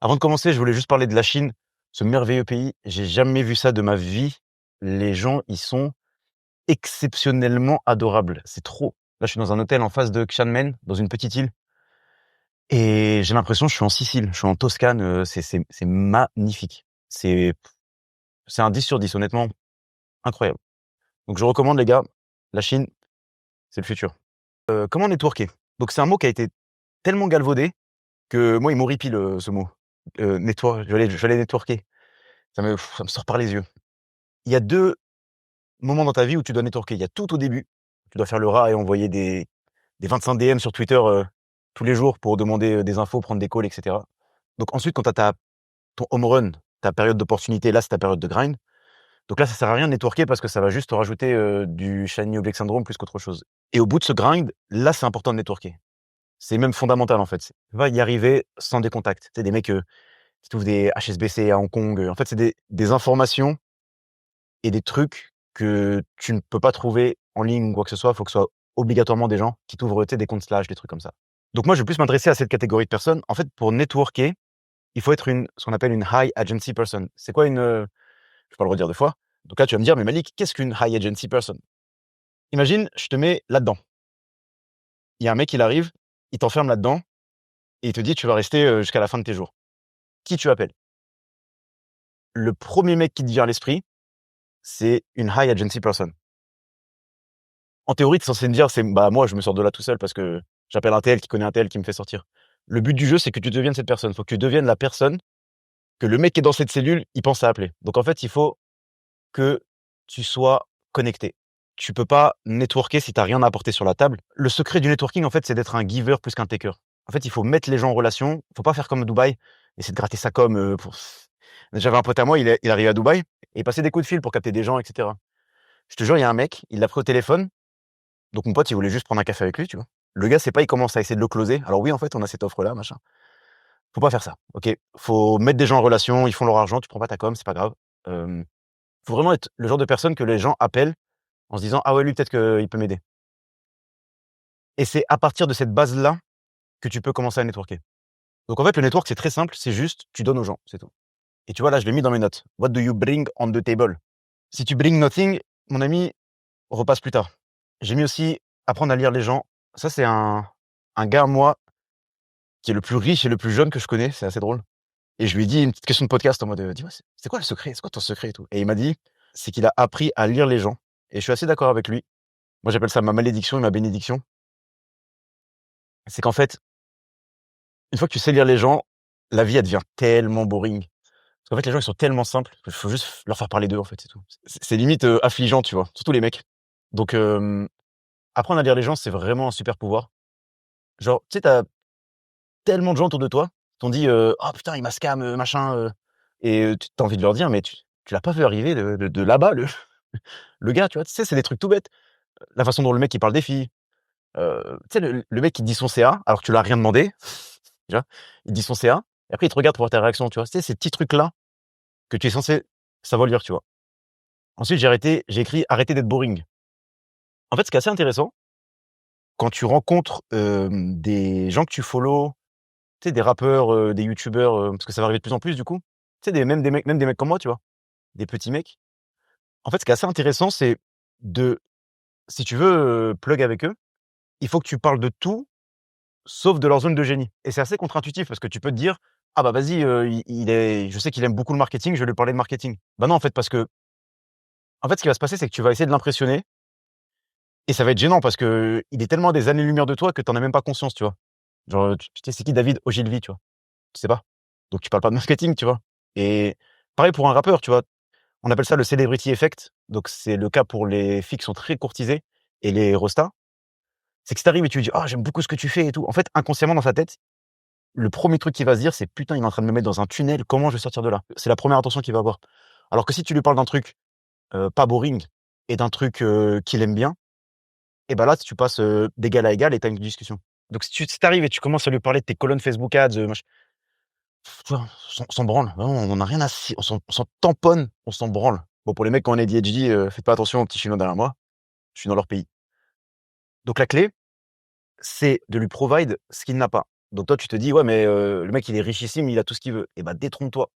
Avant de commencer, je voulais juste parler de la Chine, ce merveilleux pays. J'ai jamais vu ça de ma vie. Les gens, ils sont exceptionnellement adorables. C'est trop. Là, je suis dans un hôtel en face de Xiamen, dans une petite île, et j'ai l'impression que je suis en Sicile, je suis en Toscane. C'est magnifique. C'est un 10 sur 10, honnêtement, incroyable. Donc je recommande les gars, la Chine, c'est le futur. Comment networker? Donc c'est un mot qui a été tellement galvaudé que moi, il m'horripile ce mot. Je vais aller networker. Ça me sort par les yeux. Il y a 2 moments dans ta vie où tu dois networker. Il y a tout au début, tu dois faire le rat et envoyer des 25 DM sur Twitter, tous les jours pour demander, des infos, prendre des calls et cetera. Donc ensuite, quand tu as ton home run, ta période d'opportunité, là, c'est ta période de grind. Donc là, ça sert à rien de networker parce que ça va juste te rajouter, du shiny object syndrome plus qu'autre chose. Et au bout de ce grind, là, c'est important de networker. C'est même fondamental, en fait. Tu vas y arriver sans des contacts. Tu sais, des mecs, qui t'ouvrent des HSBC à Hong Kong, en fait, c'est des informations et des trucs que tu ne peux pas trouver en ligne ou quoi que ce soit. Il faut que ce soit obligatoirement des gens qui t'ouvrent, tu sais, des comptes Slash, des trucs comme ça. Donc moi, je vais plus m'adresser à cette catégorie de personnes. En fait, pour networker, il faut être ce qu'on appelle une high agency person. C'est quoi je vais pas le redire 2 fois. Donc là, tu vas me dire: «Mais Malik, qu'est-ce qu'une high agency person?» Imagine, je te mets là-dedans. Il y a un mec, il arrive, il t'enferme là-dedans et il te dit: «Tu vas rester, jusqu'à la fin de tes jours». Qui tu appelles? Le premier mec qui te vient à l'esprit, c'est une high agency person. En théorie, tu es censé me dire: «Bah, moi, je me sors de là tout seul parce que j'appelle un tel qui connaît un tel qui me fait sortir». Le but du jeu, c'est que tu deviennes cette personne. Faut que tu deviennes la personne que le mec qui est dans cette cellule, il pense à appeler. Donc en fait, il faut que tu sois connecté. Tu peux pas networker si tu as rien à apporter sur la table. Le secret du networking, en fait, c'est d'être un giver plus qu'un taker. En fait, il faut mettre les gens en relation. Faut pas faire comme à Dubaï, essayer de gratter sa com, pour j'avais un pote à moi, il arrivait à Dubaï et il passait des coups de fil pour capter des gens et cetera. Je te jure, il y a un mec, il l'a pris au téléphone. Donc mon pote, il voulait juste prendre un café avec lui, tu vois? Le gars, c'est pas, il commence à essayer de le closer. Alors oui, en fait, on a cette offre-là, machin. Faut pas faire ça, OK? Faut mettre des gens en relation, ils font leur argent, tu prends pas ta com, c'est pas grave. Hem, Faut vraiment être le genre de personne que les gens appellent en se disant: «Ah ouais, lui, peut-être qu'il peut m'aider», et c'est à partir de cette base-là que tu peux commencer à networker. Donc en fait, le network, c'est très simple, c'est juste, tu donnes aux gens, c'est tout. Et tu vois, là, je l'ai mis dans mes notes. What do you bring on the table? Si tu bring nothing, mon ami, repasse plus tard. J'ai mis aussi apprendre à lire les gens. Ça, c'est un gars à moi qui est le plus riche et le plus jeune que je connais, c'est assez drôle. Et je lui ai dit une petite question de podcast en mode, «Dis-moi, c'est quoi le secret? C'est quoi ton secret et tout?» Et il m'a dit, c'est qu'il a appris à lire les gens, et je suis assez d'accord avec lui. Moi, j'appelle ça ma malédiction et ma bénédiction. C'est qu'en fait, une fois que tu sais lire les gens, la vie, elle devient tellement boring. Parce qu'en fait, les gens, ils sont tellement simples, qu'il faut juste leur faire parler d'eux, en fait, c'est tout. C'est limite, affligeant, tu vois? Surtout les mecs. Donc apprendre à lire les gens, c'est vraiment un super pouvoir. Genre, tu sais, tu tellement de gens autour de toi t'ont dit, «Oh putain, il m'a scam, machin», tu as envie de leur dire: «Mais tu l'as pas vu arriver de là-bas le gars», tu vois? Tu sais, c'est des trucs tout bêtes. La façon dont le mec il parle des filles, tu sais le mec qui dit son CA alors que tu l'as rien demandé, tu vois? Il dit son CA et après il te regarde pour voir ta réaction, tu vois? Tu sais, ces petits trucs-là que tu es censé savoir lire, tu vois? Ensuite, j'ai écrit: «Arrêtez d'être boring». En fait, ce qui est assez intéressant, quand tu rencontres, des gens que tu follow, tu sais, des rappeurs, des youtubeurs, parce que ça va arriver de plus en plus du coup. Tu sais, des mecs comme moi, tu vois? Des petits mecs. En fait, ce qui est assez intéressant, c'est de si tu veux, plug avec eux, il faut que tu parles de tout, sauf de leur zone de génie, et c'est assez contre-intuitif parce que tu peux te dire: «Ah bah vas-y, je sais qu'il aime beaucoup le marketing, je vais lui parler de marketing». Bah non, en fait, parce que en fait, ce qui va se passer, c'est que tu vas essayer de l'impressionner et ça va être gênant parce qu'il est tellement à des années-lumière de toi que tu en as même pas conscience, tu vois? Genre, tu sais, c'est qui David Ogilvy, tu vois? Tu sais pas. Donc tu parles pas de marketing, tu vois? Et pareil pour un rappeur, tu vois? On appelle ça le celebrity effect. Donc c'est le cas pour les filles qui sont très courtisées et les restas. C'est que si tu arrives et tu lui dis: «Ah, j'aime beaucoup ce que tu fais et tout», en fait, inconsciemment dans sa tête, le premier truc qu'il va se dire, c'est: «Putain, il est en train de me mettre dans un tunnel, comment je vais sortir de là?» C'est la première attention qu'il va avoir. Alors que si tu lui parles d'un truc, pas boring, et d'un truc, qu'il aime bien, et bah là, tu passes, d'égal à égal et tu as une discussion. Donc si tu arrives et tu commences à lui parler de tes colonnes Facebook Ads, tu vois, on s'en branle. Vraiment, on en a rien à ci on s'en tamponne, on s'en branle. Bon, pour les mecs qui ont un ADHD, faites pas attention aux petits chinois derrière moi, je suis dans leur pays. Donc la clé, c'est de lui provide ce qu'il n'a pas. Donc toi, tu te dis: «Ouais, mais le mec, il est richissime, il a tout ce qu'il veut». Et bah, détrompe-toi.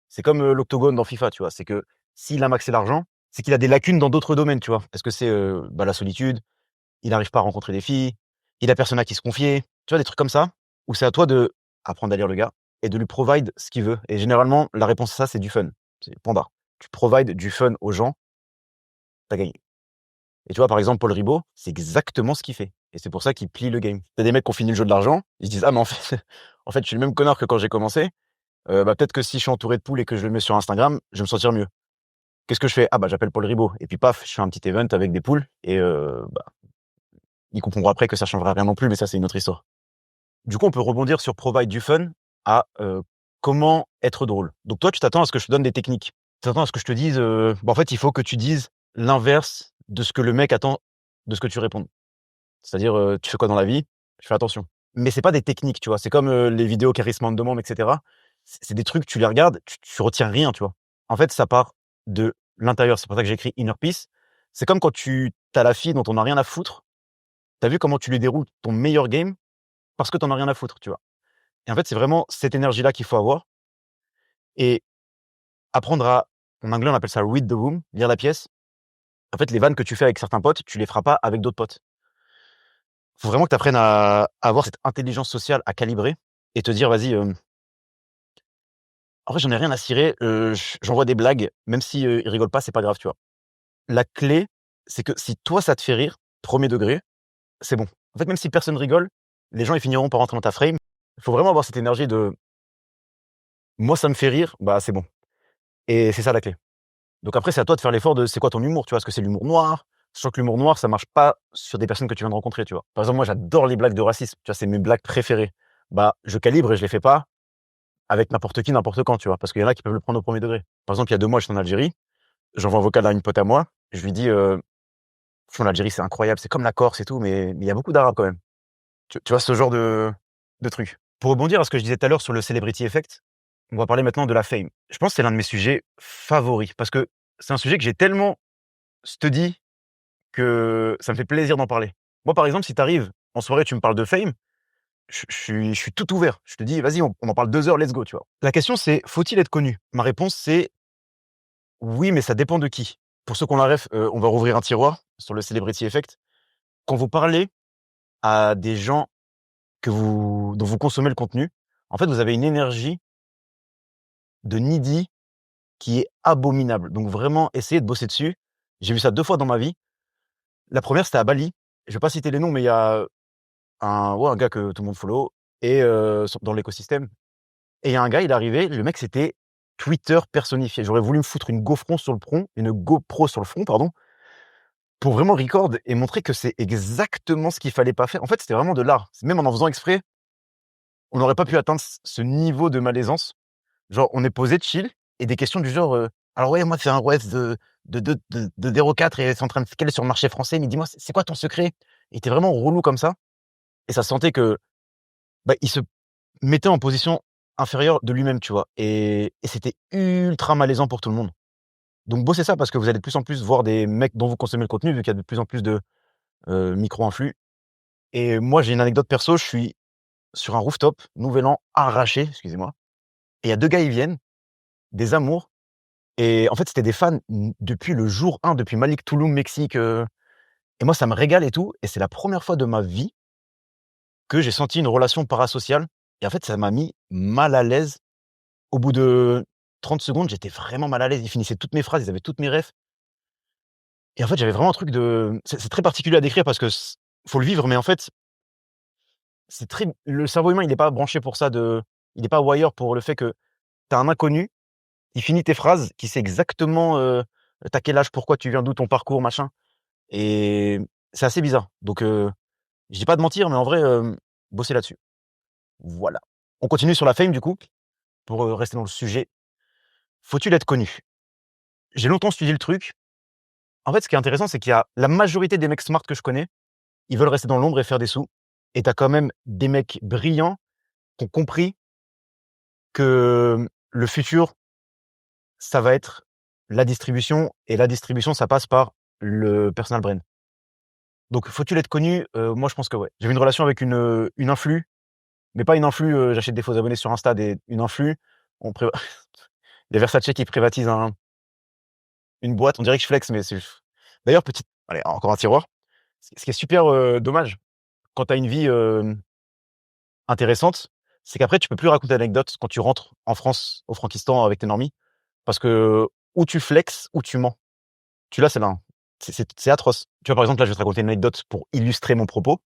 C'est comme, l'octogone dans FIFA, tu vois? C'est que s'il a maxé l'argent, c'est qu'il a des lacunes dans d'autres domaines, tu vois? Est-ce que c'est, bah, la solitude, il n'arrive pas à rencontrer des filles, il a personne à qui se confier, tu vois? Des trucs comme ça, où c'est à toi d'apprendre à lire le gars et de lui provide ce qu'il veut. Et généralement, la réponse à ça, c'est du fun. C'est panda. Tu provides du fun aux gens, tu as gagné. Et tu vois, par exemple, Paul Ribaud, c'est exactement ce qu'il fait et c'est pour ça qu'il plie le game. Tu des mecs qui ont fini le jeu de l'argent, ils se disent: «Ah mais en fait en fait, je suis le même connard que quand j'ai commencé, bah, peut-être que si je suis entouré de poules et que je le mets sur Instagram, je vais me sentir mieux». Qu'est-ce que je fais? Ah bah, j'appelle Paul Ribaud et puis paf, je fais un petit event avec des poules et bah, ils comprendront après que ça changera rien non plus, mais ça, c'est une autre histoire. Du coup, on peut rebondir sur provide du fun à, comment être drôle. Donc toi, tu t'attends à ce que je te donne des techniques. Tu t'attends à ce que je te dise, bah, en fait, il faut que tu dises l'inverse de ce que le mec attend de ce que tu répondes. C'est-à-dire, tu fais quoi dans la vie? Je fais attention. Mais c'est pas des techniques, tu vois? C'est comme, les vidéos Charisma on demande et cetera. C'est des trucs, tu les regardes, tu retiens rien, tu vois? En fait, ça part de l'intérieur. C'est pour ça que j'ai écrit inner peace. C'est comme quand tu as la fille dont on a rien à foutre. Tu as vu comment tu lui déroules ton meilleur game parce que tu en as rien à foutre, tu vois? Et en fait, c'est vraiment cette énergie-là qu'il faut avoir et apprendre à en anglais, on appelle ça read the room, lire la pièce. En fait, les vannes que tu fais avec certains potes, tu les feras pas avec d'autres potes. Faut vraiment que tu apprennes à avoir cette intelligence sociale à calibrer et te dire: «Vas-y, en vrai, j'en ai rien à cirer, j'envoie des blagues, même si, ils rigolent pas, c'est pas grave», tu vois? La clé, c'est que si toi, ça te fait rire, premier degré, c'est bon. En fait, même si personne rigole, les gens, ils finiront par rentrer dans ta frame. Il faut vraiment avoir cette énergie de: «Moi, ça me fait rire, bah, c'est bon» et c'est ça la clé. Donc après, c'est à toi de faire l'effort de c'est quoi ton humour, tu vois? Est-ce que c'est l'humour noir? Sachant que l'humour noir, ça marche pas sur des personnes que tu viens de rencontrer, tu vois? Par exemple, moi, j'adore les blagues de racisme, tu vois? C'est mes blagues préférées. Bah, je calibre et je les fais pas avec n'importe qui, n'importe quand, tu vois? Parce qu'il y en a qui peuvent le prendre au premier degré. Par exemple, il y a 2 mois, j'étais en Algérie, j'envoie un vocal à une pote à moi, je lui dis, «Franchement, l'Algérie, c'est incroyable, c'est comme la Corse et tout, mais il y a beaucoup d'arabes quand même». Tu vois ce genre de truc? Pour rebondir à ce que je disais tout à l'heure sur le celebrity effect, on va parler maintenant de la fame. Je pense que c'est l'un de mes sujets favoris parce que c'est un sujet que j'ai tellement study que ça me fait plaisir d'en parler. Moi, par exemple, si tu arrives en soirée, tu me parles de fame, je suis tout ouvert. Je te dis: «Vas-y, on en parle 2 heures, let's go», tu vois? La question, c'est: faut-il être connu? Ma réponse, c'est: «Oui, mais ça dépend de qui». Pour ceux qui ont la ref, on va rouvrir un tiroir sur le celebrity effect. Quand vous parlez à des gens dont vous consommez le contenu, en fait, vous avez une énergie de needy qui est abominable. Donc vraiment, essayez de bosser dessus. J'ai vu ça 2 fois dans ma vie. La première, c'était à Bali. Je vais pas citer les noms, mais il y a un gars que tout le monde follow et dans l'écosystème et il y a un gars, il est arrivé, le mec, c'était Twitter personnifié. J'aurais voulu me foutre une GoPro sur le front, pardon, pour vraiment record et montrer que c'est exactement ce qu'il fallait pas faire. En fait, c'était vraiment de l'art. Même en faisant exprès, on n'aurait pas pu atteindre ce niveau de malaisance. Genre, on est posé chill et des questions du genre, «Alors ouais, moi, c'est un ref de Dero 4 et c'est en train de scaler sur le marché français, mais dis-moi, c'est quoi ton secret?» Il était vraiment relou comme ça et ça se sentait que, bah, il se mettait en position inférieure de lui-même, tu vois? Et c'était ultra malaisant pour tout le monde. Donc bossez ça parce que vous allez de plus en plus voir des mecs dont vous consommez le contenu, vu qu'il y a de plus en plus de, micro-influx. Et moi, j'ai une anecdote perso, je suis sur un rooftop, nouvel an arraché, excusez-moi, et il y a 2 gars, ils viennent, des amours et en fait, c'était des fans, depuis le jour 1, depuis Malik Touloum, Mexique, et moi, ça me régale et tout et c'est la première fois de ma vie que j'ai senti une relation parasociale et en fait, ça m'a mis mal à l'aise. Au bout de 30 secondes, j'étais vraiment mal à l'aise. Ils finissaient toutes mes phrases, ils avaient toutes mes refs et en fait, j'avais vraiment un truc de c'est très particulier à décrire parce que faut le vivre, mais en fait, c'est très le cerveau humain, il est pas branché pour ça il est pas wire pour le fait que tu as un inconnu, il finit tes phrases, qui sait exactement, tu quel âge, pourquoi tu viens d'où, ton parcours, machin et c'est assez bizarre. Donc je dis pas de mentir, mais en vrai, bossez là-dessus. Voilà. On continue sur la fame du coup, pour, rester dans le sujet. Faut-il être connu? J'ai longtemps suivi le truc. En fait, ce qui est intéressant, c'est qu'il y a la majorité des mecs smart que je connais, ils veulent rester dans l'ombre et faire des sous et tu as quand même des mecs brillants qui ont compris que le futur, ça va être la distribution et la distribution, ça passe par le personal brand. Donc faut-il être connu? Moi, je pense que ouais. J'avais une relation avec une influe. Mais pas une influ, j'achète des faux abonnés sur Insta, une influ, on préva il y a Versace qui privatise une boîte, on dirait que je flex, mais c'est d'ailleurs petite allez, encore un tiroir. Ce qui est super, dommage quand tu as une vie, intéressante, c'est qu'après tu peux plus raconter d'anecdotes quand tu rentres en France, au Frankistan avec tes normies, parce que ou tu flexes ou tu mens. Celui-là, c'est là, c'est atroce. Tu vois, par exemple, là, je vais te raconter une anecdote pour illustrer mon propos,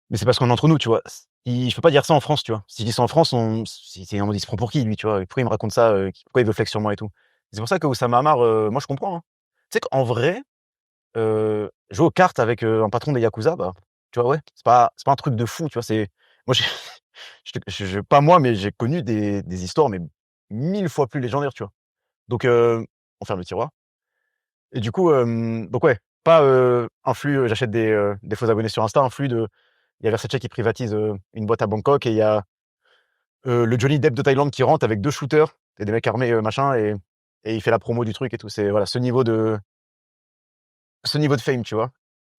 mais c'est parce qu'on est entre nous, tu vois? Je peux pas dire ça en France, tu vois? Si je dis ça en France, c'est on me dit: «Il se prend pour qui lui?» tu vois? «Pourquoi il me raconte ça, pourquoi il veut flex sur moi et tout?» C'est pour ça que Oussama Ammar, moi je comprends, hein. Tu sais qu'en vrai, jouer aux cartes avec, un patron des yakuza, bah, tu vois, ouais, c'est pas un truc de fou, tu vois? C'est moi j'ai pas moi, mais j'ai connu des histoires, mais 1000 fois plus légendaires, tu vois? Donc on ferme le tiroir et du coup, donc ouais, pas, un flux, j'achète des faux abonnés sur Insta, un flux de il y a Versace qui privatise, une boîte à Bangkok et il y a, le Johnny Depp de Thaïlande qui rentre avec 2 shooters et des mecs armés, machin et il fait la promo du truc et tout. C'est voilà, ce niveau de fame, tu vois?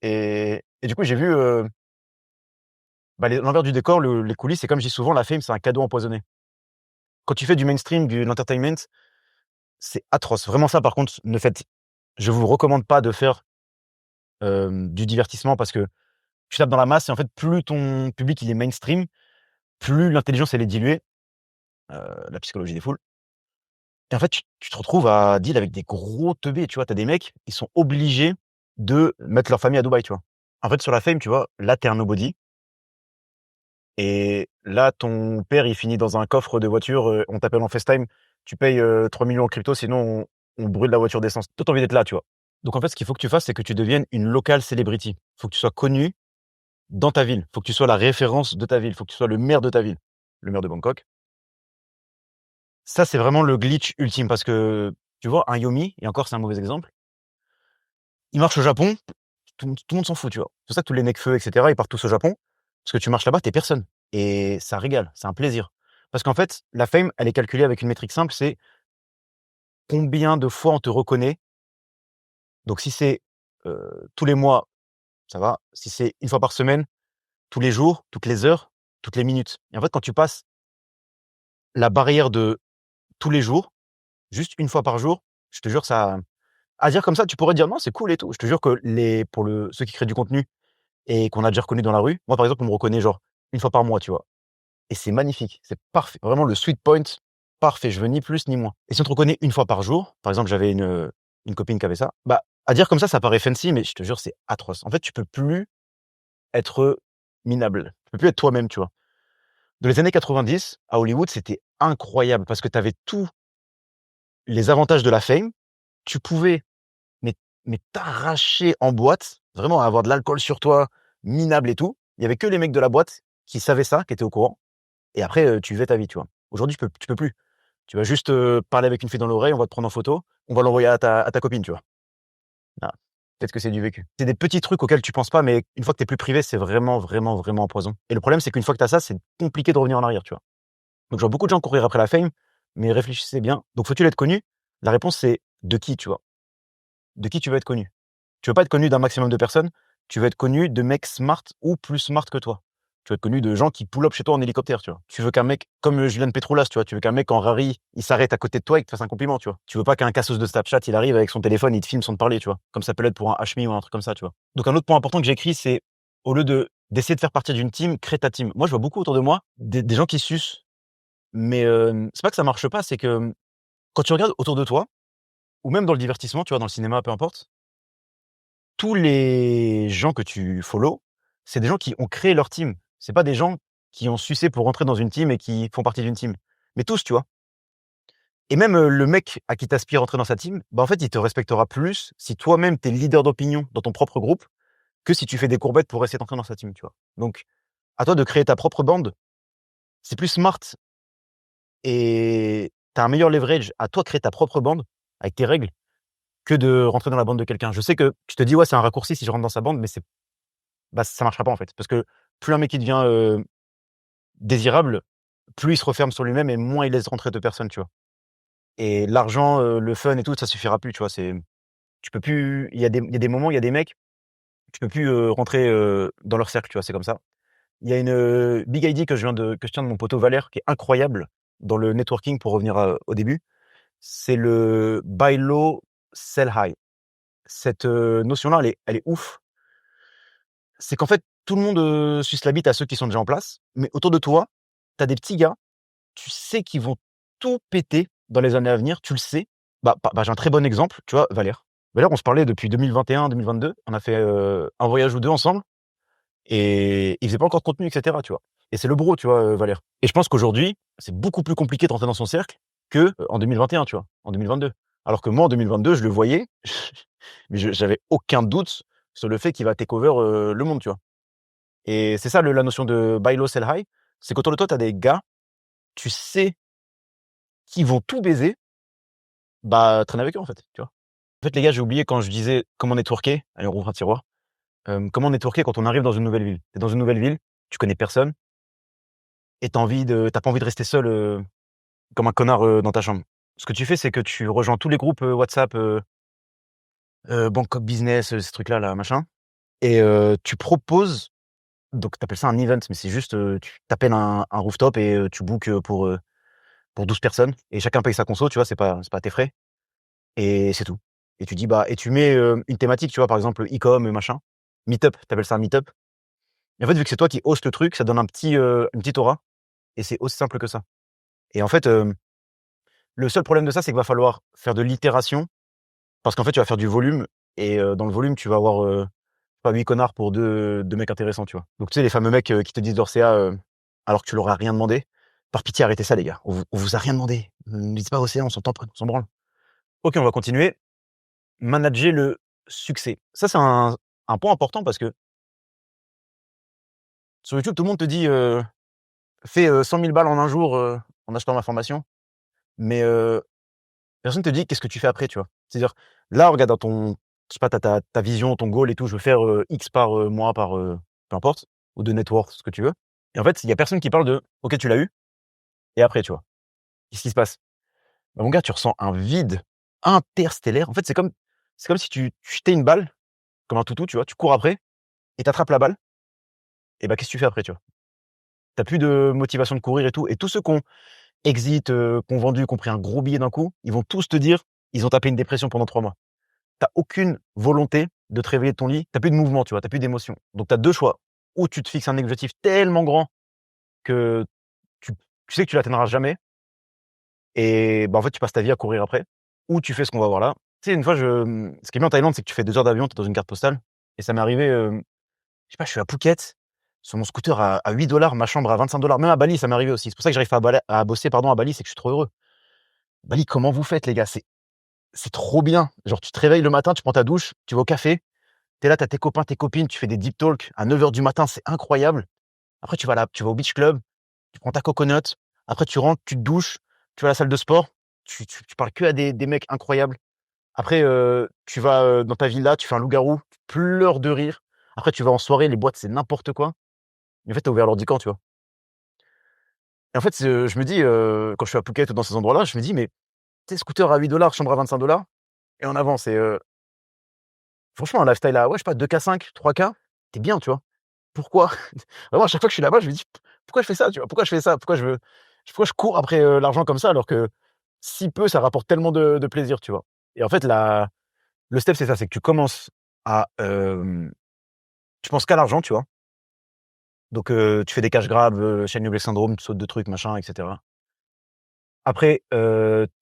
Et du coup, j'ai vu, bah, l'envers du décor, les coulisses, c'est comme je dis souvent, la fame, c'est un cadeau empoisonné. Quand tu fais du mainstream, de l'entertainment, c'est atroce. Vraiment ça, par contre, je vous recommande pas de faire, du divertissement parce que tu tapes dans la masse et en fait, plus ton public, il est mainstream, plus l'intelligence, elle est diluée, la psychologie des foules et en fait, tu te retrouves à deal avec des gros teubés, tu vois? Tu as des mecs, ils sont obligés de mettre leur famille à Dubaï, tu vois? En fait, sur la fame, tu vois, là, tu es un nobody et là, ton père, il finit dans un coffre de voiture, on t'appelle en FaceTime, tu payes, 3 000 000 en crypto, sinon on brûle la voiture d'essence. Toi, tu as envie d'être là, tu vois? Donc en fait, ce qu'il faut que tu fasses, c'est que tu deviennes une local celebrity. Faut que tu sois connu dans ta ville. Faut que tu sois la référence de ta ville. Faut que tu sois le maire de ta ville. Le maire de Bangkok. Ça, c'est vraiment le glitch ultime parce que, tu vois, un Yomi, et encore c'est un mauvais exemple, il marche au Japon, tout le monde s'en fout, tu vois? C'est pour ça que tous les Nekfeu et cetera, ils partent tous au Japon, parce que tu marches là-bas, tu es personne et ça régale, c'est un plaisir. Parce qu'en fait, la fame, elle est calculée avec une métrique simple, c'est combien de fois on te reconnaît. Donc si c'est, tous les mois, ça va. Si c'est une fois par semaine, tous les jours, toutes les heures, toutes les minutes et en fait, quand tu passes la barrière de tous les jours, juste une fois par jour, je te jure ça à dire comme ça, tu pourrais dire: «Non, c'est cool et tout». Je te jure que pour ceux qui créent du contenu et qu'on a déjà reconnu dans la rue, moi, par exemple, on me reconnaît genre une fois par mois, tu vois? Et c'est magnifique, c'est parfait. Vraiment le sweet point, parfait, je veux ni plus ni moins. Et si on te reconnaît une fois par jour, par exemple, j'avais une copine qui avait ça, bah, à dire comme ça paraît fancy, mais je te jure, c'est atroce. En fait, tu peux plus être minable. Tu peux plus être toi-même, tu vois? Dans les années 90, à Hollywood, c'était incroyable parce que tu avais tous les avantages de la fame. Tu pouvais mais t'arracher en boîte, vraiment avoir de l'alcool sur toi, minable et tout. Il y avait que les mecs de la boîte qui savaient ça, qui étaient au courant et après, tu vivais ta vie, tu vois? Aujourd'hui, tu peux plus. Tu vas juste, parler avec une fille dans l'oreille, on va te prendre en photo, on va l'envoyer à ta copine, tu vois? Ah, peut-être que c'est du vécu. C'est des petits trucs auxquels tu penses pas, mais une fois que tu es plus privé, c'est vraiment, vraiment, vraiment un poison et le problème, c'est qu'une fois que tu as ça, c'est compliqué de revenir en arrière, tu vois? Donc je vois beaucoup de gens courir après la fame, mais réfléchissez bien. Donc faut-il être connu? La réponse, c'est de qui, tu vois? De qui tu veux être connu? Tu veux pas être connu d'un maximum de personnes, tu veux être connu de mecs smart ou plus smart que toi. Tu veux être connu de gens qui pull up chez toi en hélicoptère, tu vois? Tu veux qu'un mec comme, Julian Petroulas, tu vois? Tu veux qu'un mec en Rari, il s'arrête à côté de toi et qu'il te fasse un compliment, tu vois? Tu veux pas qu'un cassos de Snapchat, il arrive avec son téléphone, il te filme sans te parler, tu vois? Comme ça peut l'être pour un Hashmi ou un truc comme ça, tu vois? Donc un autre point important que j'ai écrit, c'est au lieu d'essayer de faire partie d'une team, crée ta team. Moi, je vois beaucoup autour de moi des gens qui sucent, mais, c'est pas que ça marche pas, c'est que, quand tu regardes autour de toi ou même dans le divertissement, tu vois? Dans le cinéma, peu importe, tous les gens que tu follow, c'est des gens qui ont créé leur team. C'est pas des gens qui ont sucé pour rentrer dans une team et qui font partie d'une team. Mais tous, tu vois? Et même, le mec à qui tu aspires rentrer dans sa team, bah, en fait, il te respectera plus si toi-même tu es leader d'opinion dans ton propre groupe, que si tu fais des courbettes pour essayer d'entrer dans sa team, tu vois? Donc à toi de créer ta propre bande. C'est plus smart et tu as un meilleur leverage à toi de créer ta propre bande avec tes règles, que de rentrer dans la bande de quelqu'un. Je sais que tu te dis: «Ouais, c'est un raccourci si je rentre dans sa bande», mais bah, ça marchera pas, en fait. Parce que plus un mec il devient, désirable, plus il se referme sur lui-même et moins il laisse rentrer de personnes, tu vois? Et l'argent, le fun et tout, ça suffira plus, tu vois? Tu peux plus il y a des moments, il y a des mecs, tu peux plus, rentrer, dans leur cercle, tu vois? C'est comme ça. Il y a une big idea que je tiens de mon poteau Valère, qui est incroyable dans le networking, pour revenir au début. C'est le buy low, sell high. Cette notion-là, elle est ouf. C'est qu'en fait, tout le monde suce la bite à ceux qui sont déjà en place, mais autour de toi, tu as des petits gars, tu sais qu'ils vont tout péter dans les années à venir, tu le sais. J'ai un très bon exemple, tu vois, Valère. Valère, on se parlait depuis 2021-2022, on a fait un voyage ou deux ensemble, et il faisait pas encore de contenu, et cetera, tu vois? Et c'est le bro, tu vois, Valère? Et je pense qu'aujourd'hui, c'est beaucoup plus compliqué de rentrer dans son cercle que, en 2021, tu vois? En 2022. Alors que moi, en 2022, je le voyais, mais j'avais aucun doute sur le fait qu'il va take over, le monde, tu vois? Et c'est ça la notion de buy low, sell high, c'est qu'autour de toi, tu as des gars, tu sais qu'ils vont tout baiser, traîne avec eux, en fait, tu vois? En fait, les gars, j'ai oublié quand je disais comment networker. Allez, on rouvre un tiroir. Comment networker quand on arrive dans une nouvelle ville? Tu es dans une nouvelle ville, tu connais personne et tu pas envie de rester seul, comme un connard, dans ta chambre. Ce que tu fais, c'est que tu rejoins tous les groupes, WhatsApp, Bangkok Business, ces trucs-là, là, machin, et tu proposes, donc tu appelles ça un event, mais c'est juste, tu appelles un rooftop et tu bookes, pour 12 personnes, et chacun paye sa conso, tu vois? C'est pas à tes frais, et c'est tout. Et tu dis, et tu mets, une thématique, tu vois? Par exemple, e-com, machin. Meet-up, tu appelles ça un meet-up, et en fait, vu que c'est toi qui host le truc, ça donne une petite aura, et c'est aussi simple que ça. Et en fait, le seul problème de ça, c'est qu'il va falloir faire de l'itération, parce qu'en fait, tu vas faire du volume, et dans le volume, tu vas avoir, pas 8 connards pour deux mecs intéressants, tu vois? Donc tu sais, les fameux mecs, qui te disent leur CA, alors que tu leur as rien demandé. Par pitié, arrêtez ça, les gars. On vous a rien demandé. Ne dites pas au CA, on s'en branle. OK, on va continuer. Manager le succès. Ça, c'est un point important, parce que sur YouTube, tout le monde te dit, fais, 100 000 balles en un jour, en achetant ma formation. Mais personne te dit qu'est-ce que tu fais après, tu vois? C'est-à-dire, là, regarde, dans ton, je sais pas, ta vision, ton goal et tout, je veux faire, X par, mois, par, peu importe, ou de net worth, ce que tu veux. Et en fait, il y a personne qui parle de: «OK, tu l'as eu, et après», tu vois? Qu'est-ce qui se passe? Mon gars, tu ressens un vide interstellaire. En fait, c'est comme si tu jetais une balle, comme un toutou, tu vois? Tu cours après et tu attrapes la balle, et qu'est-ce que tu fais après, tu vois? Tu as plus de motivation de courir et tout, et tous ceux qui exit, qui vendu, qui pris un gros billet d'un coup, ils vont tous te dire, ils ont tapé une dépression pendant 3 mois. Tu aucune volonté de te réveiller de ton lit, tu plus de mouvement, tu vois? Tu plus d'émotion. Donc tu as 2 choix: ou tu te fixes un objectif tellement grand que tu tu sais que tu l'atteindras jamais, et en fait, tu passes ta vie à courir après, ou tu fais ce qu'on va voir là. Tu sais, une fois, ce qui est bien en Thaïlande, c'est que tu fais 2 heures d'avion, tu es dans une carte postale, et ça m'est arrivé, je sais pas, je suis à Phuket, sur mon scooter à 8 $, ma chambre à 25 $. Même à Bali, ça m'est arrivé aussi. C'est pour ça que j'arrive pas à bosser, pardon, à Bali, c'est que je suis trop heureux. Bali, comment vous faites, les gars? C'est trop bien. Genre, tu te réveilles le matin, tu prends ta douche, tu vas au café, tu es là, tu as tes copains, tes copines, tu fais des deep talks à 9 heures du matin, c'est incroyable. Après, tu vas au beach club, tu prends ta coconut, après tu rentres, tu te douches, tu vas à la salle de sport, tu parles que à des mecs incroyables. Après, tu vas, dans ta villa, tu fais un loup-garou, tu pleures de rire. Après, tu vas en soirée, les boîtes, c'est n'importe quoi. Mais en fait, tu as ouvert l'ordi quand, tu vois? Et en fait, je me dis, quand je suis à Phuket ou dans ces endroits-là, je me dis: «Mais tu sais, scooter à 8 $, chambre à 25 $, et en avance, et franchement, un lifestyle à, ouais, je sais pas, 2K5, 3K, tu bien, tu vois? Pourquoi? Vraiment, à chaque fois que je suis là-bas, je me dis: «Pourquoi je fais ça?» tu vois? «Pourquoi je fais ça? Pourquoi je cours après, l'argent comme ça, alors que si peu, ça rapporte tellement de plaisir?» tu vois? Et en fait, le step, c'est ça, c'est que tu commences à, tu penses qu'à l'argent, tu vois? Donc tu fais des cash grabs, Shane Black Syndrome, tu sautes de trucs, machin, et cetera. Après,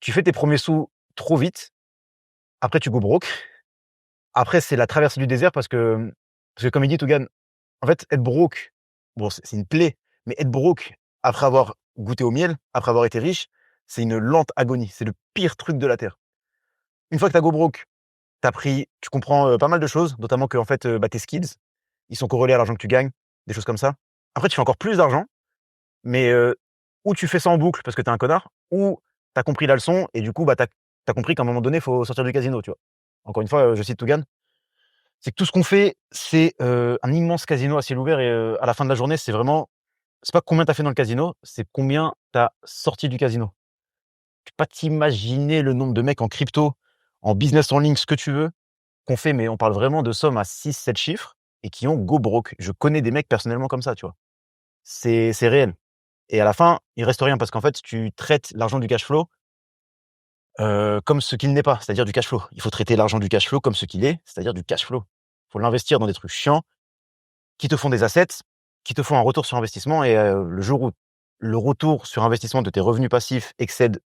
tu fais tes premiers sous trop vite. Après, tu go broke. Après, c'est la traversée du désert, parce que comme il dit Tougan, en fait, être broke, bon, c'est une plaie, mais être broke après avoir goûté au miel, après avoir été riche, c'est une lente agonie. C'est le pire truc de la terre. Une fois que tu as go broke, tu comprends, pas mal de choses, notamment qu'en fait, tes skills, ils sont corrélés à l'argent que tu gagnes, des choses comme ça. Après, tu fais encore plus d'argent, mais ou tu fais ça en boucle parce que tu es un connard, ou tu as compris la leçon, et du coup, tu as compris qu'à un moment donné, il faut sortir du casino, tu vois? Encore une fois, je cite Tougan, c'est que tout ce qu'on fait, c'est, un immense casino à ciel ouvert, et à la fin de la journée, c'est pas combien tu as fait dans le casino, c'est combien tu as sorti du casino. Tu peux pas t'imaginer le nombre de mecs en crypto, en business en ligne, ce que tu veux, qu'on fait, mais on parle vraiment de sommes à 6-7 chiffres, et qui ont go broke. Je connais des mecs personnellement comme ça, tu vois? c'est réel. Et à la fin, il reste rien parce qu'en fait, tu traites l'argent du cash flow comme ce qu'il n'est pas, c'est-à-dire du cash flow. Il faut traiter l'argent du cash flow comme ce qu'il est, c'est-à-dire du cash flow. Il faut l'investir dans des trucs chiants qui te font des assets, qui te font un retour sur investissement et le jour où le retour sur investissement de tes revenus passifs excède,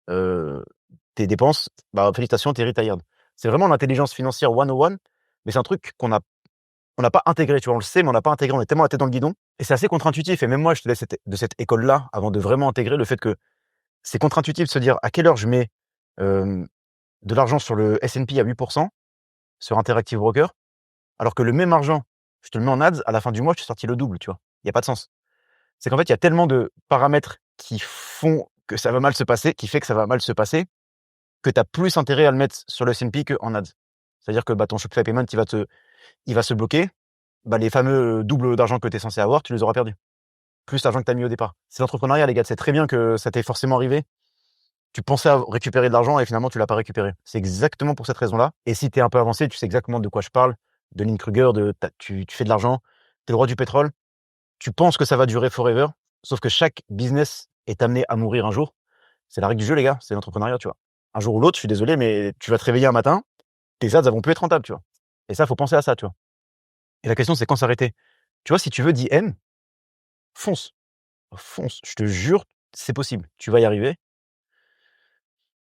tes dépenses, bah, félicitations, tu es retired. C'est vraiment l'intelligence financière 101, mais c'est un truc on n'a pas intégré, tu vois? On le sait, mais on n'a pas intégré, on est tellement la tête dans le guidon et c'est assez contre-intuitif et même moi, je te laisse de cette école-là avant de vraiment intégrer le fait que c'est contre-intuitif de se dire: «À quelle heure je mets, hem, de l'argent sur le S&P à 8 sur Interactive Brokers, alors que le même argent, je te le mets en ads, à la fin du mois, je suis sorti le double», tu vois? Il y a pas de sens. C'est qu'en fait, il y a tellement de paramètres qui font que ça va mal se passer, qui fait que ça va mal se passer, que tu as plus intérêt à le mettre sur le S&P qu'en ads. C'est-à-dire que, bah, ton Shopify Payment, il va se bloquer, bah, les fameux, doubles d'argent que tu es censé avoir, tu les auras perdus. Plus l'argent que tu as mis au départ. C'est l'entrepreneuriat, les gars, c'est très bien que ça t'est forcément arrivé. Tu pensais récupérer de l'argent et finalement tu l'as pas récupéré. C'est exactement pour cette raison-là. Et si tu es un peu avancé, tu sais exactement de quoi je parle, de Lynn Kruger, tu fais de l'argent, tu es le roi du pétrole, tu penses que ça va durer forever, sauf que chaque business est amené à mourir un jour. C'est la règle du jeu, les gars, c'est l'entrepreneuriat, tu vois. Un jour ou l'autre, je suis désolé, mais tu vas te réveiller un matin, tes ads, elles vont plus être rentables, tu vois. Et ça, faut penser à ça, tu vois. Et la question, c'est quand s'arrêter. Tu vois, si tu veux DM, fonce, fonce. Je te jure, c'est possible. Tu vas y arriver.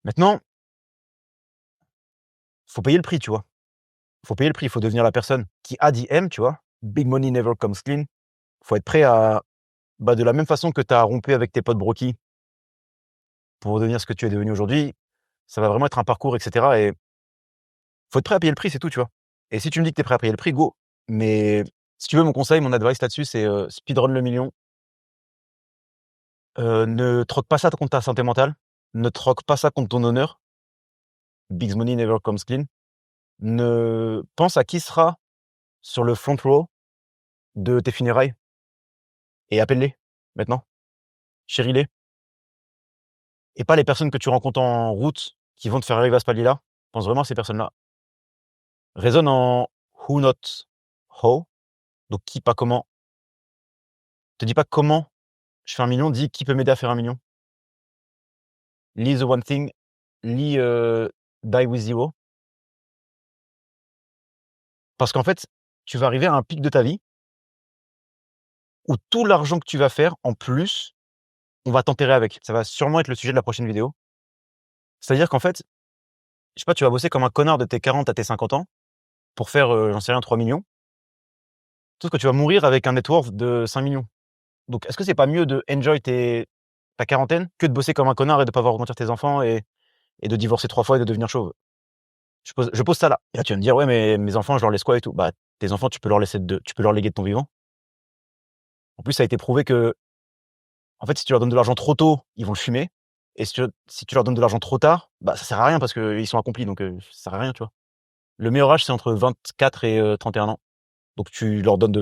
Maintenant, faut payer le prix, tu vois. Faut payer le prix. Il faut devenir la personne qui a DM, tu vois. Big money never comes clean. Faut être prêt à, bah, de la même façon que tu as rompu avec tes potes broquis pour devenir ce que tu es devenu aujourd'hui, ça va vraiment être un parcours, etc. Et faut être prêt à payer le prix, c'est tout, tu vois. Et si tu me dis que tu es prêt à payer le prix, go. Mais si tu veux mon conseil, mon advice là-dessus, c'est speedrun le million. Ne troque pas ça contre ta santé mentale. Ne troque pas ça contre ton honneur. Big money never comes clean. Ne pense à qui sera sur le front row de tes funérailles et appelle-les maintenant. Chéris-les. Et pas les personnes que tu rencontres en route qui vont te faire arriver à ce palier-là. Pense vraiment à ces personnes-là. Raisonne en who not how. Donc qui, pas comment. Te dis pas comment je fais 1 million, dis qui peut m'aider à faire 1 million. Lis The One Thing, lis Die With Zero. Parce qu'en fait, tu vas arriver à un pic de ta vie où tout l'argent que tu vas faire en plus, on va t'enterrer avec. Ça va sûrement être le sujet de la prochaine vidéo. C'est-à-dire qu'en fait, je sais pas, tu vas bosser comme un connard de tes 40 à tes 50 ans pour faire, j'en sais rien, 3 millions. Sauf que tu vas mourir avec un net worth de 5 millions. Donc est-ce que c'est pas mieux de enjoy ta quarantaine que de bosser comme un connard et de pas voir grandir tes enfants et de divorcer 3 fois et de devenir chauve? Je pose ça là. Et là, tu vas me dire: «Ouais, mais mes enfants, je leur laisse quoi et tout?» Bah, tes enfants, tu peux leur léguer de ton vivant. En plus, ça a été prouvé que, en fait, si tu leur donnes de l'argent trop tôt, ils vont le fumer et si tu leur donnes de l'argent trop tard, bah, ça sert à rien parce qu'ils sont accomplis donc ça sert à rien, tu vois? Le meilleur âge, c'est entre 24 et 31 ans. Donc tu leur donnes de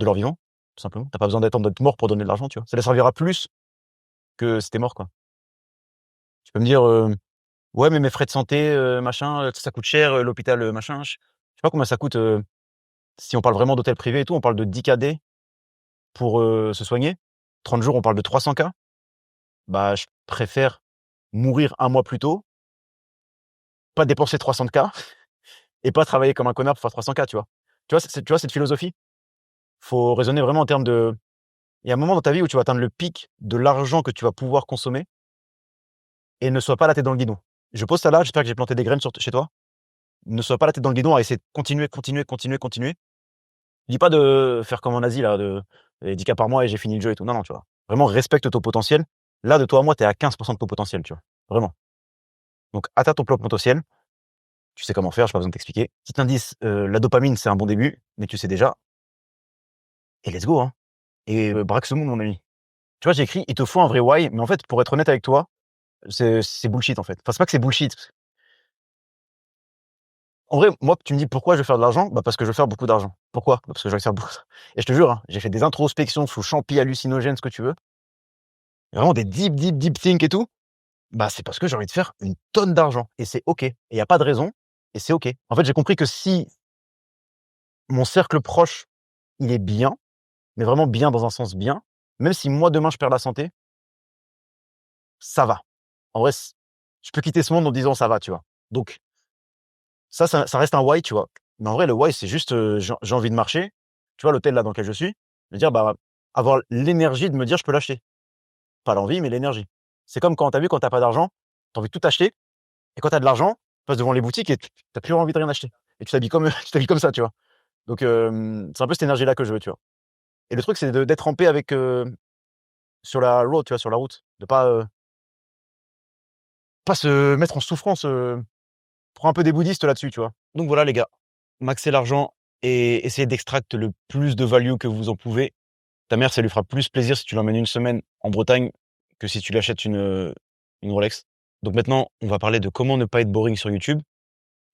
leur vivant, tout simplement. Tu as pas besoin d'attendre d'être mort pour donner de l'argent, tu vois? Ça les servira plus que si tu es mort, quoi. Tu peux me dire, «Ouais, mais mes frais de santé, machin, ça coûte cher, l'hôpital, machin». Je sais pas combien ça coûte, si on parle vraiment d'hôtel privé et tout, on parle de 10 KD pour, se soigner. 30 jours, on parle de 300 K. Bah, je préfère mourir 1 mois plus tôt, pas dépenser 300 K et pas travailler comme un connard pour faire 300 K, tu vois? Tu vois cette philosophie? Faut raisonner vraiment en termes de il y a un moment dans ta vie où tu vas atteindre le pic de l'argent que tu vas pouvoir consommer et ne sois pas la tête dans le guidon. Je pose ça là, j'espère que j'ai planté des graines chez toi. Ne sois pas la tête dans le guidon à essayer de continuer, continuer, continuer, continuer. Dis pas de faire comme en Asie là, de 10 K par mois et j'ai fini le jeu et tout. Non, non, tu vois? Vraiment respecte ton potentiel. Là, de toi à moi, tu es à 15 de ton potentiel, tu vois? Vraiment. Donc atteins ton plein potentiel. Tu sais comment faire, j'ai pas besoin de t'expliquer. Petit indice, la dopamine, c'est un bon début, mais tu sais déjà et let's go, hein et braque ce monde, mon ami. Tu vois, j'ai écrit: «Il te faut un vrai why», mais en fait, pour être honnête avec toi, c'est bullshit, en fait. Enfin, c'est pas que c'est bullshit. En vrai, moi, tu me dis: «Pourquoi je veux faire de l'argent?» Bah, parce que je veux faire beaucoup d'argent. Pourquoi? Bah, parce que j'ai envie de faire beaucoup et je te jure, hein, j'ai fait des introspections sous champi hallucinogènes, ce que tu veux. Vraiment des deep, deep, deep think et tout. Bah, c'est parce que j'ai envie de faire une tonne d'argent et c'est OK et il y a pas de raison et c'est OK. En fait, j'ai compris que si mon cercle proche, il est bien, mais vraiment bien dans un sens bien, Même si moi, demain, je perds la santé, ça va. En vrai, je peux quitter ce monde en disant ça va, tu vois. Donc, ça reste un why, tu vois. Mais en vrai, le why, c'est juste, j'ai envie de marcher. Tu vois, l'hôtel là dans lequel je suis, me dire, bah, avoir l'énergie de me dire: «Je peux l'acheter». Pas l'envie, mais l'énergie. C'est comme quand tu as vu, quand tu as pas d'argent, tu as envie de tout acheter et quand tu as de l'argent, tu passes devant les boutiques et tu as plus envie de rien acheter et tu t'habilles comme tu t'habilles comme ça, tu vois? Donc c'est un peu cette énergie-là que je veux, tu vois? Et le truc, c'est d'être en paix avec, sur la road, tu vois, sur la route, de pas se mettre en souffrance, prends un peu des bouddhistes là-dessus, tu vois? Donc voilà les gars, maxer l'argent et essayer d'extract le plus de value que vous en pouvez. Ta mère, ça lui fera plus plaisir si tu l'emmènes une semaine en Bretagne que si tu lui achètes une Rolex. Donc maintenant, on va parler de comment ne pas être boring sur YouTube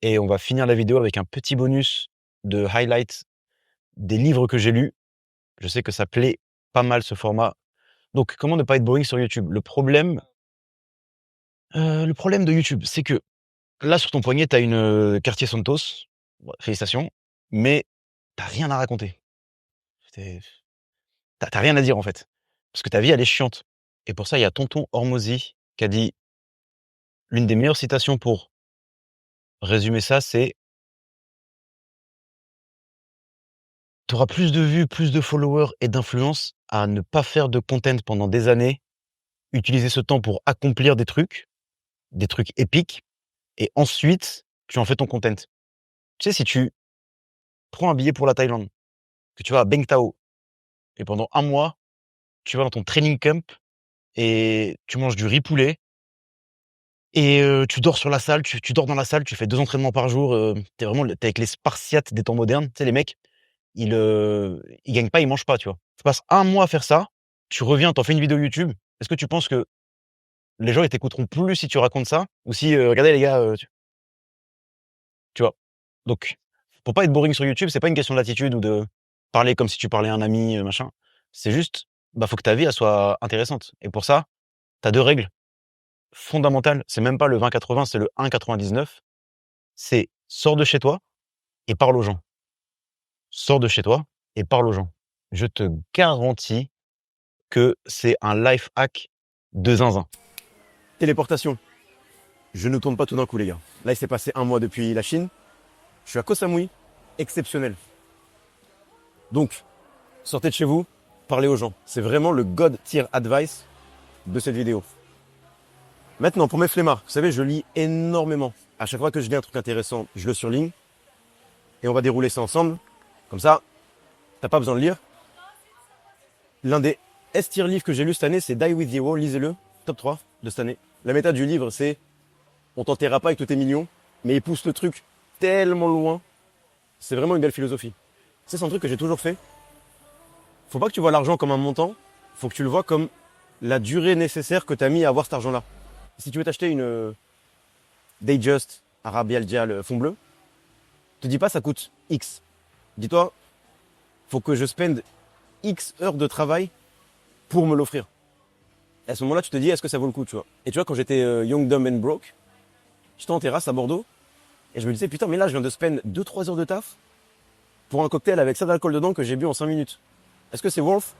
et on va finir la vidéo avec un petit bonus de highlights des livres que j'ai lus. Je sais que ça plaît pas mal ce format. Donc comment ne pas être boring sur YouTube? Le problème de YouTube, c'est que là, sur ton poignet, tu as une, Cartier Santos. Bah, félicitations, mais tu rien à raconter. Tu tu rien à dire, en fait. Parce que ta vie, elle est chiante. Et pour ça, il y a tonton Hormozy qui a dit l'une des meilleures citations pour résumer ça, c'est: «Tu auras plus de vues, plus de followers et d'influence à ne pas faire de content pendant des années, utiliser ce temps pour accomplir des trucs épiques et ensuite tu en fais ton content». Tu sais, si tu prends un billet pour la Thaïlande, que tu vas à Beng Tao et pendant un mois, tu vas dans ton training camp et tu manges du riz poulet et tu dors sur la salle, tu dors dans la salle, tu fais 2 entraînements par jour, tu vraiment le tu avec les spartiates des temps modernes. Tu sais, les mecs, ils gagnent pas, ils mangent pas, tu vois? Tu passes un mois à faire ça, tu reviens, tu fais une vidéo YouTube. Est-ce que tu penses que les gens, ils t'écouteront plus si tu racontes ça? Ou si, «Regardez les gars», tu vois? Donc, pour pas être boring sur YouTube, c'est pas une question d'attitude ou de parler comme si tu parlais à un ami, machin. C'est juste, bah, faut que ta vie, elle soit intéressante et pour ça, tu as 2 règles fondamentales. C'est même pas le 20-80, c'est le 1-99. C'est: sors de chez toi et parle aux gens. Sors de chez toi et parle aux gens. Je te garantis que c'est un life hack de zinzin. Téléportation. Je ne tourne pas tout d'un coup, les gars. Là, il s'est passé un mois depuis la Chine. Je suis à Koh Samui. Exceptionnel. Donc, sortez de chez vous, parlez aux gens. C'est vraiment le God tier advice de cette vidéo. Maintenant, pour mes flemmards, vous savez, je lis énormément. À chaque fois que je lis un truc intéressant, je le surligne. Et on va dérouler ça ensemble. Comme ça, t'as pas besoin de lire. L'un des S-tier livres que j'ai lu cette année, c'est Die With Zero. Lisez-le. Top 3 de cette année. La méthode du livre, c'est: on t'enterrera pas avec tous tes millions, mais il pousse le truc tellement loin. C'est vraiment une belle philosophie. C'est un truc que j'ai toujours fait. Faut pas que tu vois l'argent comme un montant. Faut que tu le vois comme la durée nécessaire que tu as mis à avoir cet argent-là. Si tu veux t'acheter une Datejust Arabia le fond bleu, te dis pas ça coûte X. Dis-toi, faut que je spende X heures de travail pour me l'offrir. Et à ce moment-là, tu te dis, est-ce que ça vaut le coup, tu vois? Et tu vois, quand j'étais young, dumb and broke, j'étais en terrasse à Bordeaux, et je me disais, putain, mais là, je viens de spend 2-3 heures de taf pour un cocktail avec ça d'alcool dedans que j'ai bu en 5 minutes. Est-ce que c'est worth?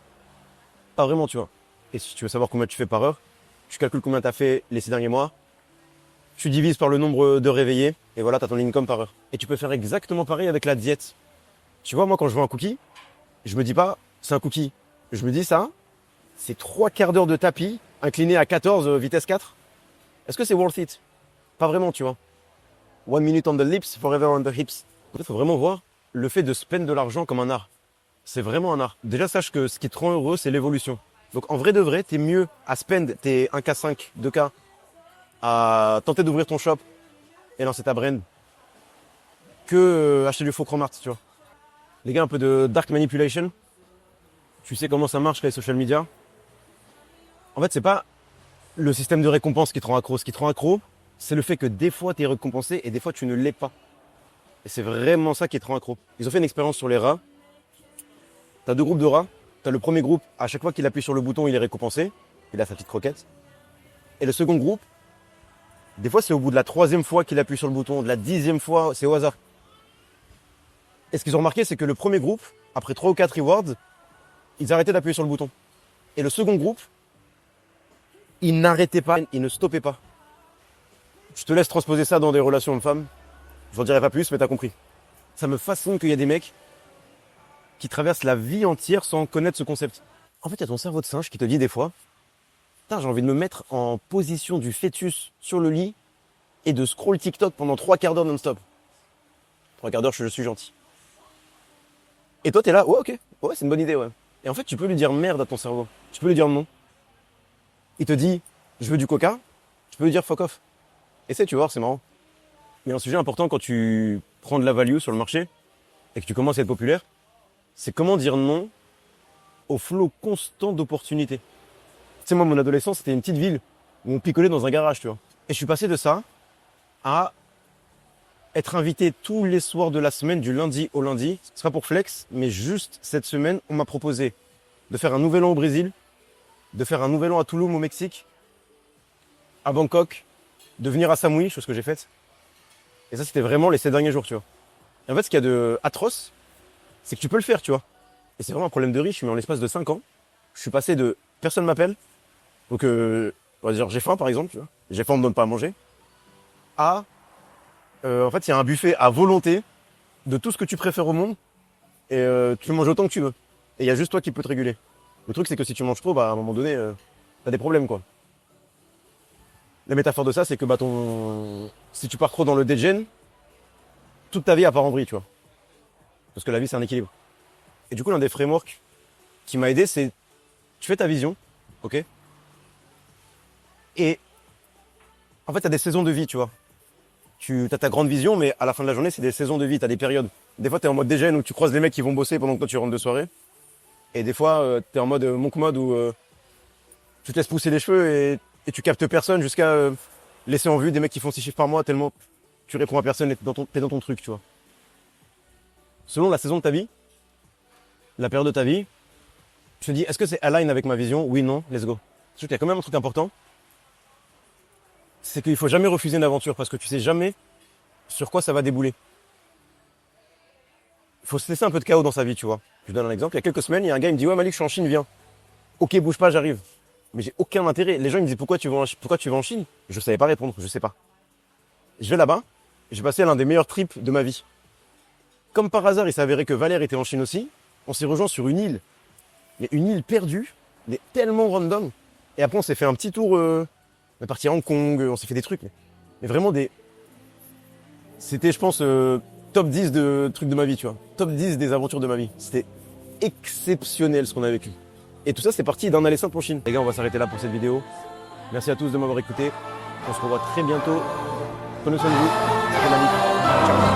Pas vraiment, tu vois. Et si tu veux savoir combien tu fais par heure, tu calcules combien tu as fait les 6 derniers mois, tu divises par le nombre de réveillés, et voilà, tu as ton income par heure. Et tu peux faire exactement pareil avec la diète. Tu vois, moi, quand je vois un cookie, je me dis pas, c'est un cookie. Je me dis ça, c'est 3 quarts d'heure de tapis, incliné à 14, vitesse 4. Est-ce que c'est worth it? Pas vraiment, tu vois. 1 minute on the lips, forever on the hips. En fait, il faut vraiment voir le fait de spend de l'argent comme un art. C'est vraiment un art. Déjà, sache que ce qui te rend heureux, c'est l'évolution. Donc, en vrai de vrai, t'es mieux à spend tes 1K5, 2K, à tenter d'ouvrir ton shop et lancer ta brand, que acheter du faux Chromart, tu vois. Les gars, un peu de dark manipulation. Tu sais comment ça marche, les social media. En fait, c'est pas le système de récompense qui te rend accro. Ce qui te rend accro, c'est le fait que des fois, tu es récompensé et des fois, tu ne l'es pas. Et c'est vraiment ça qui te rend accro. Ils ont fait une expérience sur les rats. Tu as 2 groupes de rats. Tu as le premier groupe, à chaque fois qu'il appuie sur le bouton, il est récompensé. Il a sa petite croquette. Et le second groupe, des fois, c'est au bout de la 3e fois qu'il appuie sur le bouton, de la 10e fois, c'est au hasard. Et ce qu'ils ont remarqué, c'est que le premier groupe, après 3 ou 4 rewards, ils arrêtaient d'appuyer sur le bouton. Et le second groupe, ils n'arrêtaient pas, ils ne stoppaient pas. Je te laisse transposer ça dans des relations hommes-femmes. J'en dirai pas plus, mais t'as compris. Ça me fascine qu'il y a des mecs qui traversent la vie entière sans connaître ce concept. En fait, il y a ton cerveau de singe qui te dit des fois, putain, j'ai envie de me mettre en position du fœtus sur le lit et de scroll TikTok pendant 3 quarts d'heure non-stop. 3 quarts d'heure, je suis gentil. Et toi, t'es là, ouais, ok, ouais, c'est une bonne idée, ouais. Et en fait, tu peux lui dire merde à ton cerveau. Tu peux lui dire non. Il te dit, je veux du coca. Tu peux lui dire fuck off. Essaie, tu vas voir, c'est marrant. Mais un sujet important quand tu prends de la value sur le marché et que tu commences à être populaire, c'est comment dire non au flot constant d'opportunités. Tu sais, moi, mon adolescence, c'était une petite ville où on picolait dans un garage, tu vois. Et je suis passé de ça à être invité tous les soirs de la semaine, du lundi au lundi. C'est pas pour flex, mais juste cette semaine, on m'a proposé de faire un nouvel an au Brésil, de faire un nouvel an à Tulum au Mexique, à Bangkok, de venir à Samui, chose que j'ai faite. Et ça, c'était vraiment les 7 derniers jours, tu vois. Et en fait, ce qu'il y a de atroce, c'est que tu peux le faire, tu vois. Et c'est vraiment un problème de riche, mais en l'espace de 5 ans, je suis passé de personne m'appelle, donc on va dire j'ai faim par exemple, tu vois. J'ai faim, on me donne pas à manger, à en fait, il y a un buffet à volonté de tout ce que tu préfères au monde et tu manges autant que tu veux. Et il y a juste toi qui peux te réguler. Le truc, c'est que si tu manges trop, bah à un moment donné, t'as des problèmes, quoi. La métaphore de ça, c'est que bah si tu pars trop dans le dégène, toute ta vie à part en vrille, tu vois. Parce que la vie, c'est un équilibre. Et du coup, l'un des frameworks qui m'a aidé, c'est tu fais ta vision, ok. Et en fait, t'as des saisons de vie, tu vois. Tu as ta grande vision, mais à la fin de la journée, c'est des saisons de vie, t'as des périodes. Des fois, t'es en mode dégène où tu croises les mecs qui vont bosser pendant que toi, tu rentres de soirée. Et des fois, t'es en mode monk mode où tu te laisses pousser les cheveux et tu captes personne jusqu'à laisser en vue des mecs qui font 6 chiffres par mois tellement tu réponds à personne et t'es dans ton truc, tu vois. Selon la saison de ta vie, la période de ta vie, tu te dis, est-ce que c'est align avec ma vision? Oui, non, let's go. Sauf qu'il y a quand même un truc important, c'est qu'il faut jamais refuser une aventure parce que tu sais jamais sur quoi ça va débouler. Il faut se laisser un peu de chaos dans sa vie, tu vois. Je donne un exemple. Il y a quelques semaines, il y a un gars, il me dit, ouais, Malik, je suis en Chine, viens. Ok, bouge pas, j'arrive. Mais j'ai aucun intérêt. Les gens, ils me disent, pourquoi tu vas en Chine? Je savais pas répondre, je sais pas. Je vais là-bas, et j'ai passé l'un des meilleurs trips de ma vie. Comme par hasard, il s'est avéré que Valère était en Chine aussi. On s'est rejoint sur une île. Mais une île perdue, mais tellement random. Et après, on s'est fait un petit tour, on est parti à Hong Kong, on s'est fait des trucs. Mais vraiment c'était, je pense, top 10 de trucs de ma vie, tu vois. Top 10 des aventures de ma vie. C'était exceptionnel ce qu'on a vécu. Et tout ça, c'est parti d'un aller simple en Chine. Les gars, on va s'arrêter là pour cette vidéo. Merci à tous de m'avoir écouté. On se revoit très bientôt. Prenez soin de vous. C'était Malik. Ciao.